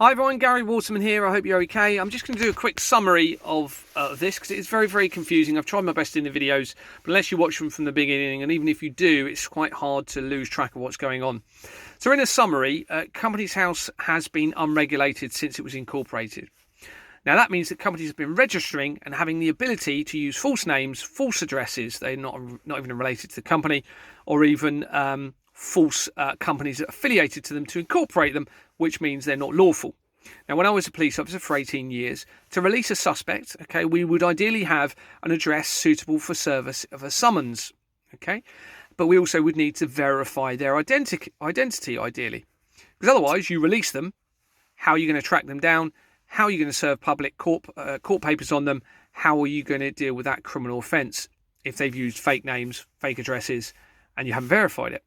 Hi everyone, Gary Waterman here. I hope you're okay. I'm just going to do a quick summary of this because it's very, very confusing. I've tried my best in the videos, but unless you watch them from the beginning, and even if you do, it's quite hard to lose track of what's going on. So in a summary, Companies House has been unregulated since it was incorporated. Now that means that companies have been registering and having the ability to use false names, false addresses. They're not even related to the company, or even false companies that are affiliated to them to incorporate them, which means they're not lawful. Now, when I was a police officer for 18 years, to release a suspect, okay, we would ideally have an address suitable for service of a summons, okay, but we also would need to verify their identity ideally, because otherwise you release them. How are you going to track them down? How are you going to serve public court papers on them? How are you going to deal with that criminal offence if they've used fake names, fake addresses, and you haven't verified it?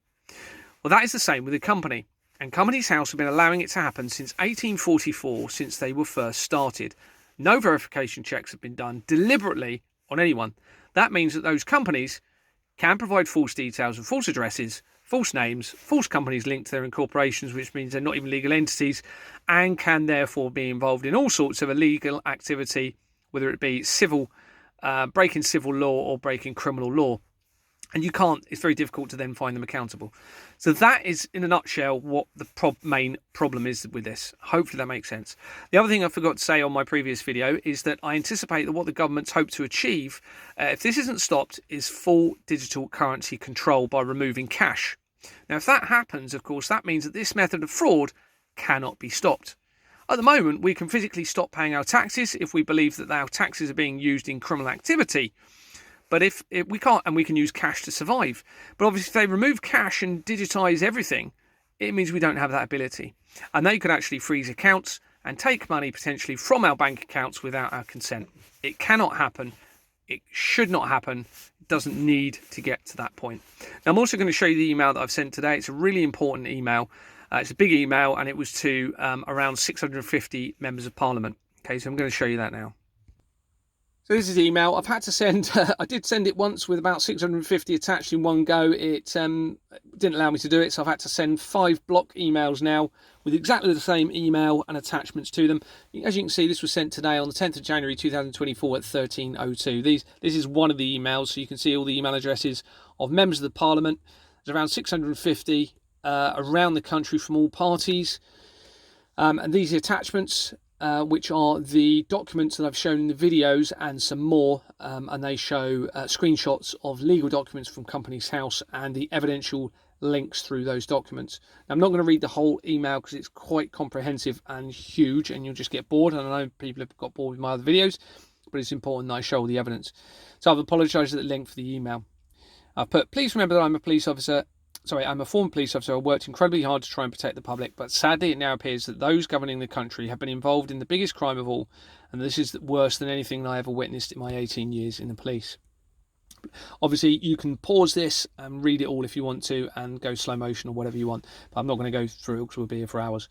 Well, that is the same with a company. And Companies House have been allowing it to happen since 1844, since they were first started. No verification checks have been done deliberately on anyone. That means that those companies can provide false details and false addresses, false names, false companies linked to their incorporations, which means they're not even legal entities, and can therefore be involved in all sorts of illegal activity, whether it be civil, breaking civil law or breaking criminal law. And it's very difficult to then find them accountable. So that is, in a nutshell, what the main problem is with this. Hopefully that makes sense. The other thing I forgot to say on my previous video is that I anticipate that what the governments hope to achieve, if this isn't stopped, is full digital currency control by removing cash. Now, if that happens, of course, that means that this method of fraud cannot be stopped. At the moment, we can physically stop paying our taxes if we believe that our taxes are being used in criminal activity. But if we can't, and we can use cash to survive. But obviously, if they remove cash and digitise everything, it means we don't have that ability. And they could actually freeze accounts and take money potentially from our bank accounts without our consent. It cannot happen. It should not happen. It doesn't need to get to that point. Now, I'm also going to show you the email that I've sent today. It's a really important email. It's a big email, and it was to around 650 members of Parliament. Okay, so I'm going to show you that now. So this is the email. I've had to send, I did send it once with about 650 attached in one go. It didn't allow me to do it, so I've had to send 5 block emails now with exactly the same email and attachments to them. As you can see, this was sent today on the 10th of January 2024 at 13:02. This is one of the emails, so you can see all the email addresses of members of the Parliament. There's around 650 around the country from all parties. And these are attachments, which are the documents that I've shown in the videos and some more, and they show screenshots of legal documents from Companies House and the evidential links through those documents. Now, I'm not going to read the whole email because it's quite comprehensive and huge, and you'll just get bored. And I know people have got bored with my other videos, but it's important that I show all the evidence. So I've apologised at the length for the email. I've put, please remember that I'm a former police officer. I worked incredibly hard to try and protect the public, but sadly it now appears that those governing the country have been involved in the biggest crime of all, and this is worse than anything I ever witnessed in my 18 years in the police. Obviously, you can pause this and read it all if you want to, and go slow motion or whatever you want, but I'm not going to go through it because we'll be here for hours.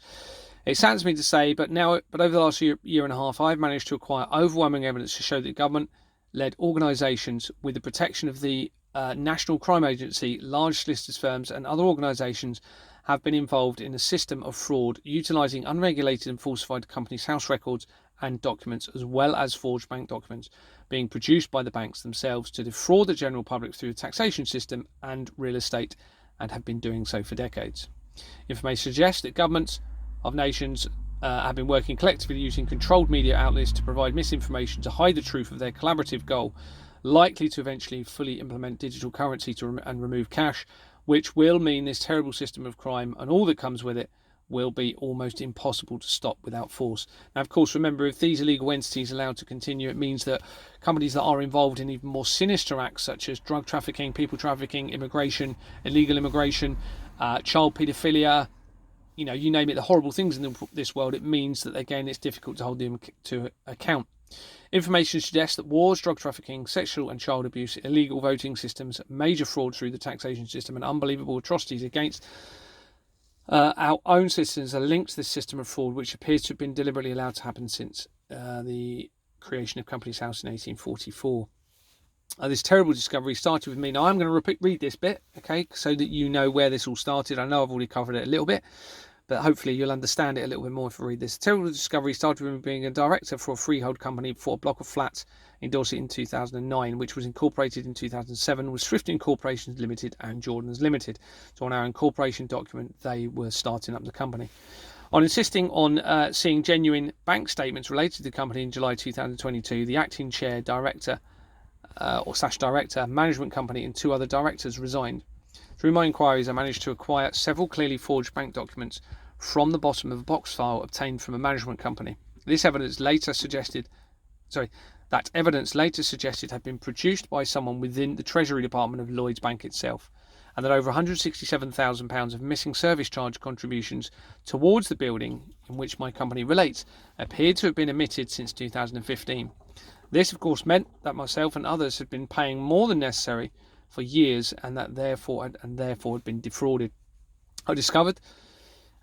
It saddens me to say, but over the last year and a half, I've managed to acquire overwhelming evidence to show that government-led organisations with the protection of the National Crime Agency, large solicitors firms and other organisations have been involved in a system of fraud utilising unregulated and falsified Companies House records and documents, as well as forged bank documents being produced by the banks themselves to defraud the general public through the taxation system and real estate, and have been doing so for decades. Information suggests that governments of nations have been working collectively using controlled media outlets to provide misinformation to hide the truth of their collaborative goal, likely to eventually fully implement digital currency and remove cash, which will mean this terrible system of crime and all that comes with it will be almost impossible to stop without force. Now, of course, remember, if these illegal entities are allowed to continue, it means that companies that are involved in even more sinister acts such as drug trafficking, people trafficking, immigration, illegal immigration, child paedophilia, you name it, the horrible things in this world, it means that, again, it's difficult to hold them to account. Information suggests that wars, drug trafficking, sexual and child abuse, illegal voting systems, major fraud through the taxation system, and unbelievable atrocities against our own citizens are linked to this system of fraud, which appears to have been deliberately allowed to happen since the creation of Companies House in 1844. This terrible discovery started with me. Now, I'm going to read this bit, okay, so that you know where this all started. I know I've already covered it a little bit, but hopefully you'll understand it a little bit more if you read this. Terrible discovery started with being a director for a freehold company for a block of flats in Dorset in 2009, which was incorporated in 2007 with Swifton Corporations Limited and Jordan's Limited. So on our incorporation document, they were starting up the company. On insisting on seeing genuine bank statements related to the company in July 2022, the acting chair, director, director, management company and 2 other directors resigned. Through my inquiries, I managed to acquire several clearly forged bank documents from the bottom of a box file obtained from a management company. That evidence later suggested had been produced by someone within the Treasury Department of Lloyds Bank itself, and that over £167,000 of missing service charge contributions towards the building in which my company relates appeared to have been omitted since 2015. This, of course, meant that myself and others had been paying more than necessary for years, and that therefore had been defrauded. I discovered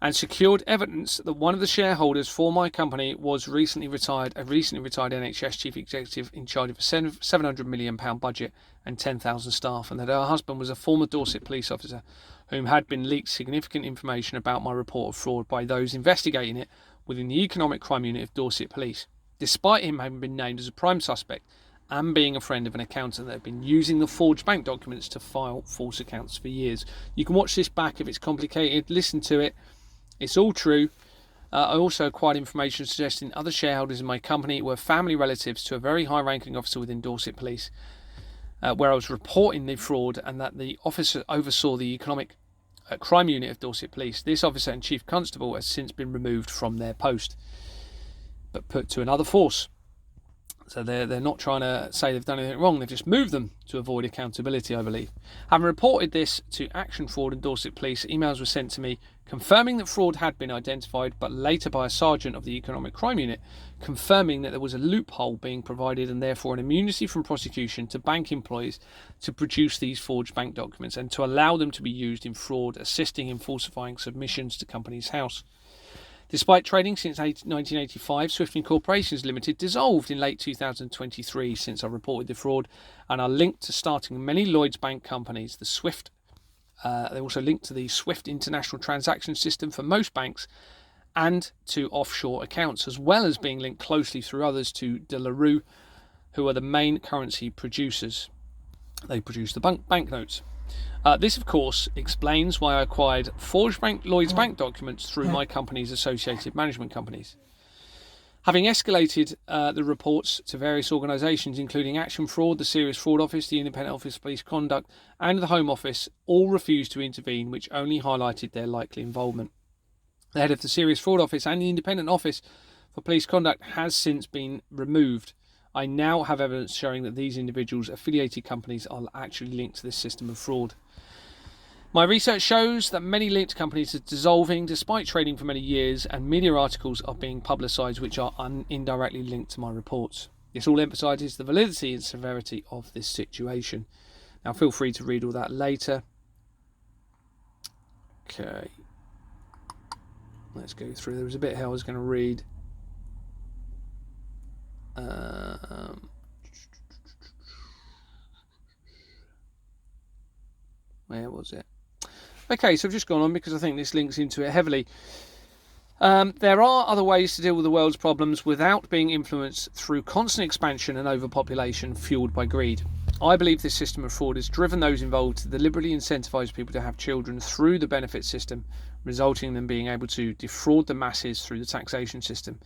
and secured evidence that one of the shareholders for my company was a recently retired NHS chief executive in charge of a £700 million budget and 10,000 staff, and that her husband was a former Dorset police officer whom had been leaked significant information about my report of fraud by those investigating it within the Economic Crime Unit of Dorset Police, despite him having been named as a prime suspect and being a friend of an accountant that had been using the forged bank documents to file false accounts for years. You can watch this back if it's complicated, listen to it. It's all true. I also acquired information suggesting other shareholders in my company were family relatives to a very high-ranking officer within Dorset Police, where I was reporting the fraud, and that the officer oversaw the Economic Crime Unit of Dorset Police. This officer and chief constable has since been removed from their post, but put to another force. So they're not trying to say they've done anything wrong, they've just moved them to avoid accountability, I believe. Having reported this to Action Fraud and Dorset Police, emails were sent to me confirming that fraud had been identified, but later by a sergeant of the Economic Crime Unit, confirming that there was a loophole being provided and therefore an immunity from prosecution to bank employees to produce these forged bank documents and to allow them to be used in fraud, assisting in falsifying submissions to Companies House. Despite trading since 1985, Swifton Corporations Limited dissolved in late 2023 since I reported the fraud, and are linked to starting many Lloyds Bank companies. They also linked to the Swift International Transaction System for most banks and to offshore accounts, as well as being linked closely through others to De La Rue, who are the main currency producers. They produce the banknotes. This, of course, explains why I acquired forged Lloyds Bank documents through my company's associated management companies. Having escalated the reports to various organisations, including Action Fraud, the Serious Fraud Office, the Independent Office for Police Conduct, and the Home Office, all refused to intervene, which only highlighted their likely involvement. The head of the Serious Fraud Office and the Independent Office for Police Conduct has since been removed. I now have evidence showing that these individuals' affiliated companies are actually linked to this system of fraud. My research shows that many linked companies are dissolving despite trading for many years, and media articles are being publicised which are indirectly linked to my reports. This all emphasises the validity and severity of this situation. Now feel free to read all that later. Okay. Let's go through. There was a bit here I was going to read. Where was it? Okay, so I've just gone on because I think this links into it heavily. There are other ways to deal with the world's problems without being influenced through constant expansion and overpopulation fueled by greed. I believe this system of fraud has driven those involved to deliberately incentivise people to have children through the benefit system, resulting in them being able to defraud the masses through the taxation system.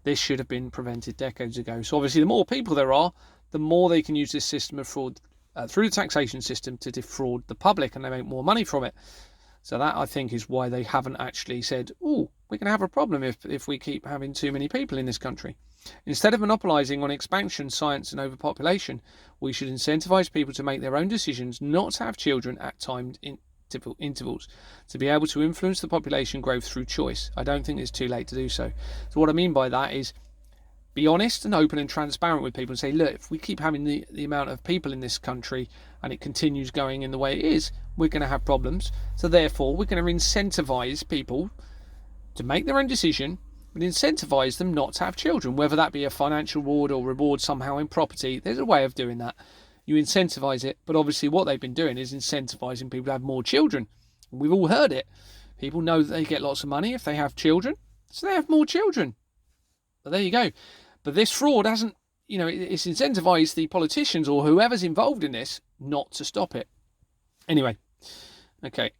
This should have been prevented decades ago. So obviously the more people there are, the more they can use this system of fraud through the taxation system to defraud the public, and they make more money from it. So that, I think, is why they haven't actually said, oh, we're going to have a problem if we keep having too many people in this country. Instead of monopolising on expansion, science and overpopulation, we should incentivise people to make their own decisions, not to have children at timed intervals, to be able to influence the population growth through choice. I don't think it's too late to do so. So what I mean by that is be honest and open and transparent with people and say, look, if we keep having the amount of people in this country and it continues going in the way it is, we're going to have problems. So therefore, we're going to incentivise people to make their own decision, but incentivise them not to have children, whether that be a financial reward or reward somehow in property. There's a way of doing that. You incentivise it, but obviously what they've been doing is incentivising people to have more children. We've all heard it. People know that they get lots of money if they have children, so they have more children. But there you go. But this fraud hasn't, it's incentivized the politicians or whoever's involved in this not to stop it. Anyway, okay,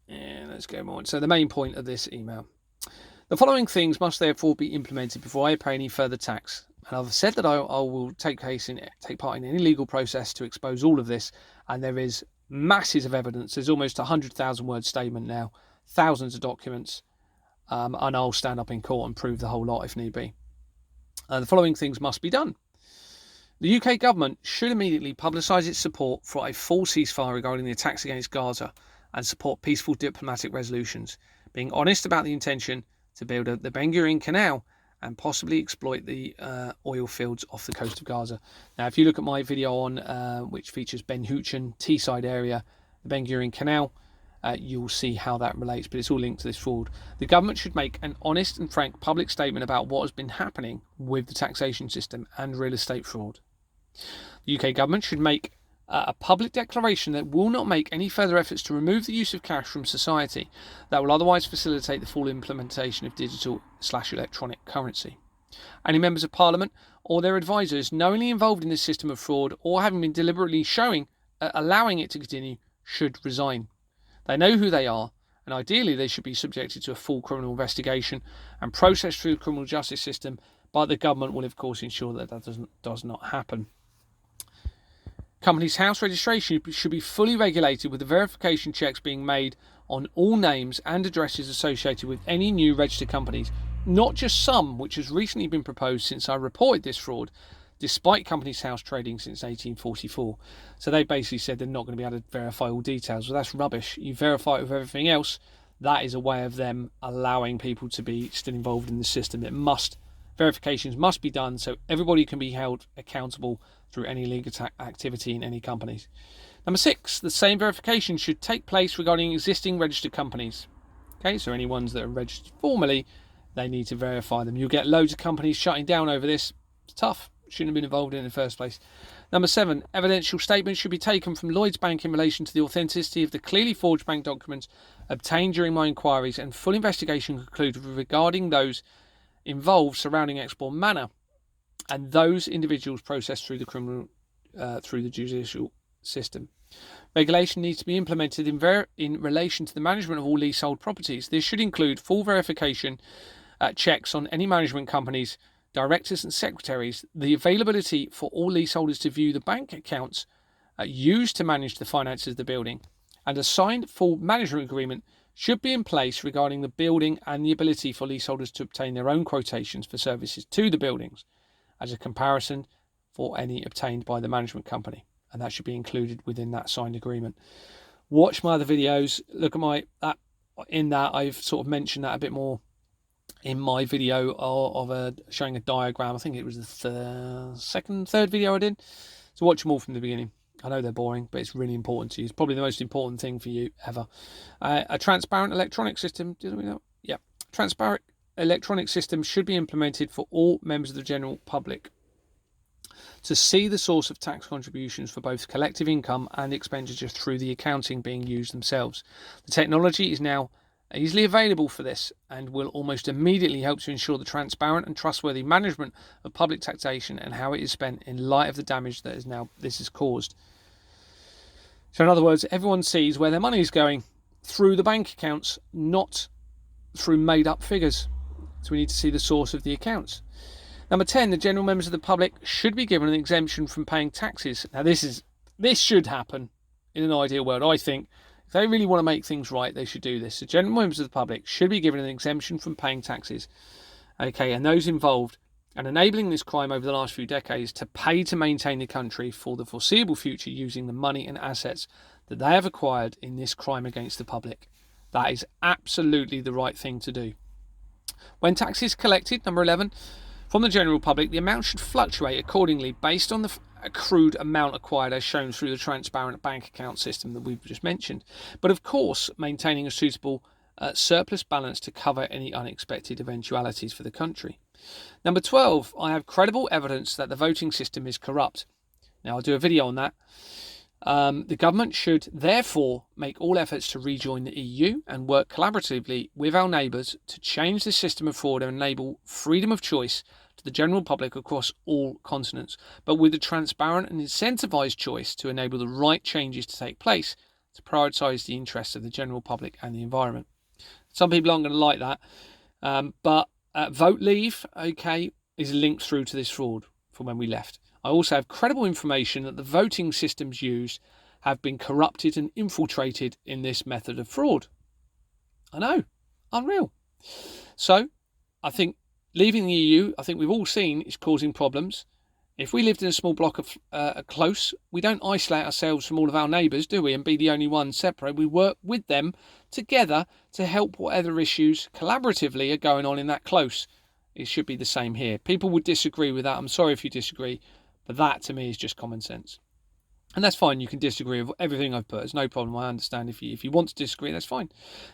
and let's go on. So the main point of this email. The following things must therefore be implemented before I pay any further tax. And I've said that I will take part in any legal process to expose all of this. And there is masses of evidence. There's almost 100,000 word statement now, thousands of documents. And I'll stand up in court and prove the whole lot if need be. The following things must be done. The UK government should immediately publicise its support for a full ceasefire regarding the attacks against Gaza and support peaceful diplomatic resolutions, being honest about the intention to build the Ben Gurion Canal and possibly exploit the oil fields off the coast of Gaza. Now, if you look at my video on which features Ben Huchen, Teesside area, the Ben Gurion Canal, you'll see how that relates, but it's all linked to this fraud. The government should make an honest and frank public statement about what has been happening with the taxation system and real estate fraud. The UK government should make a public declaration that will not make any further efforts to remove the use of cash from society that will otherwise facilitate the full implementation of digital/electronic currency. Any members of Parliament or their advisors knowingly involved in this system of fraud or having been deliberately allowing it to continue should resign. They know who they are, and ideally they should be subjected to a full criminal investigation and processed through the criminal justice system, but the government will of course ensure that does not happen. Companies' house registration should be fully regulated, with the verification checks being made on all names and addresses associated with any new registered companies, not just some, which has recently been proposed since I reported this fraud, despite Companies' House trading since 1844. So they basically said they're not going to be able to verify all details. Well, that's rubbish. You verify it with everything else. That is a way of them allowing people to be still involved in the system. Verifications must be done so everybody can be held accountable through any legal activity in any companies. Number 6, the same verification should take place regarding existing registered companies. Okay, so any ones that are registered formally, they need to verify them. You'll get loads of companies shutting down over this. It's tough. Shouldn't have been involved in the first place. Number 7, evidential statements should be taken from Lloyds Bank in relation to the authenticity of the clearly forged bank documents obtained during my inquiries, and full investigation concluded regarding those involved surrounding Exbourne Manor and those individuals processed through the judicial system. Regulation needs to be implemented in relation to the management of all leasehold properties. This should include full verification checks on any management companies, directors and secretaries, the availability for all leaseholders to view the bank accounts used to manage the finances of the building, and a signed full management agreement should be in place regarding the building and the ability for leaseholders to obtain their own quotations for services to the buildings as a comparison for any obtained by the management company, and that should be included within that signed agreement. Watch my other videos. Look at I've sort of mentioned that a bit more in my video of showing a diagram. I think it was the third video I did. So watch them all from the beginning. I know they're boring, but it's really important to you. It's probably the most important thing for you ever. A transparent electronic system. Did we know? Yeah. Transparent electronic system should be implemented for all members of the general public to see the source of tax contributions for both collective income and expenditure through the accounting being used themselves. The technology is now easily available for this and will almost immediately help to ensure the transparent and trustworthy management of public taxation and how it is spent in light of the damage that this has caused. So in other words, everyone sees where their money is going through the bank accounts, not through made up figures. So we need to see the source of the accounts. Number 10, the general members of the public should be given an exemption from paying taxes. Now this should happen in an ideal world, I think. If they really want to make things right, they should do this. The general members of the public should be given an exemption from paying taxes. Okay, and those involved and enabling this crime over the last few decades to pay to maintain the country for the foreseeable future using the money and assets that they have acquired in this crime against the public. That is absolutely the right thing to do. When tax is collected, number 11, from the general public, the amount should fluctuate accordingly based on the accrued amount acquired as shown through the transparent bank account system that we've just mentioned. But of course, maintaining a suitable surplus balance to cover any unexpected eventualities for the country. Number 12, I have credible evidence that the voting system is corrupt. Now, I'll do a video on that. The government should therefore make all efforts to rejoin the EU and work collaboratively with our neighbours to change the system of fraud and enable freedom of choice to the general public across all continents, but with a transparent and incentivised choice to enable the right changes to take place to prioritise the interests of the general public and the environment. Some people aren't going to like that, but Vote Leave, okay, is linked through to this fraud from when we left. I also have credible information that the voting systems used have been corrupted and infiltrated in this method of fraud. I know, unreal. So I think leaving the EU, I think we've all seen, is causing problems. If we lived in a small block of close, we don't isolate ourselves from all of our neighbours, do we, and be the only ones separate. We work with them together to help whatever issues collaboratively are going on in that close. It should be the same here. People would disagree with that. I'm sorry if you disagree, but that to me is just common sense. And that's fine. You can disagree with everything I've put. It's no problem. I understand if you want to disagree, that's fine.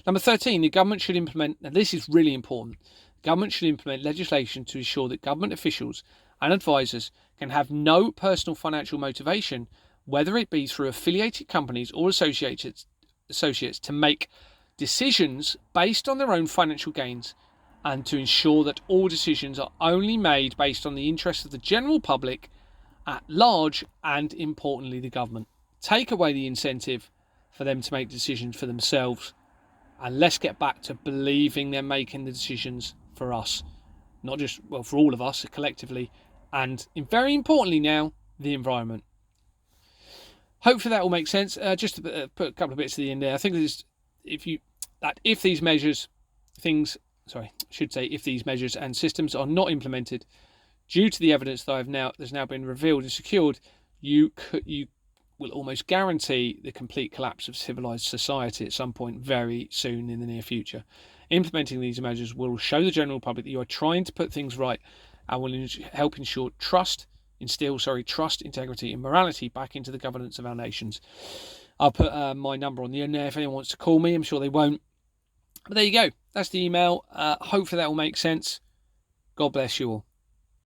Number 13, the government should implement, now this is really important, the government should implement legislation to ensure that government officials and advisors can have no personal financial motivation, whether it be through affiliated companies or associates, to make decisions based on their own financial gains, and to ensure that all decisions are only made based on the interests of the general public at large and, importantly, the government. Take away the incentive for them to make decisions for themselves, and let's get back to believing they're making the decisions for us, not just, well, for all of us collectively, and very importantly now, the environment. Hopefully that will make sense. Just to put a couple of bits at the end there. I think if these measures and systems are not implemented due to the evidence that has now been revealed and secured, you will almost guarantee the complete collapse of civilized society at some point very soon in the near future. Implementing these measures will show the general public that you are trying to put things right and will help instill trust, integrity and morality back into the governance of our nations. I'll put my number on the end there if anyone wants to call me. I'm sure they won't. But there you go. That's the email. Hopefully that will make sense. God bless you all.